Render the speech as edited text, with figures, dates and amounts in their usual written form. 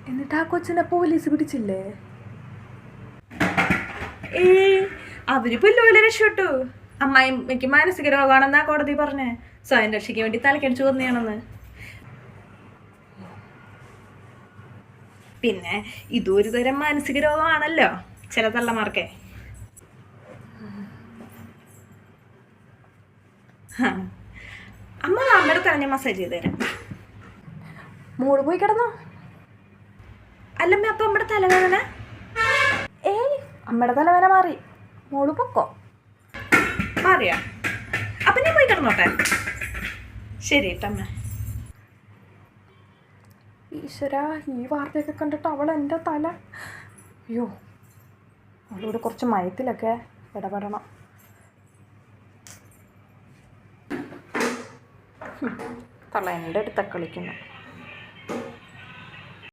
എന്നിട്ട് ആ കൊച്ചിനെ പോലീസ് പിടിച്ചില്ലേ? അവര് പുല്ലുപോലെ രക്ഷപ്പെട്ടു. അമ്മായിക്ക് മാനസിക രോഗമാണെന്നാ കോടതി പറഞ്ഞേ. സ്വയം രക്ഷയ്ക്ക് വേണ്ടി തലക്കടിച്ചു കൊന്നെയാണെന്ന്. പിന്നെ ഇതൊരു തരം മാനസിക രോഗമാണല്ലോ ചില തള്ളമാർക്കെ. അമ്മ അമ്മയുടെ തല ഞാൻ മസാജ് ചെയ്ത് തരാം. മോള് പോയി കിടന്നോ? അല്ലമ്മ അപ്പൊ അമ്മയുടെ തലവേദന? അമ്മയുടെ തലവേദന മാറി, മോള് പൊക്കോ. മാറിയാ? അപ്പൊ ഞാൻ പോയി കിടന്നോട്ടെ. ശരി കേട്ടമ്മ. ഈശ്വര, ഈ വാർത്തയൊക്കെ കണ്ടിട്ട് അവൾ എൻ്റെ തല. അയ്യോ, അവളോട് കുറച്ച് മയത്തിലൊക്കെ ഇടപെടണം. തള്ള എൻ്റെ അടുത്തൊക്കെ കളിക്കുന്നു.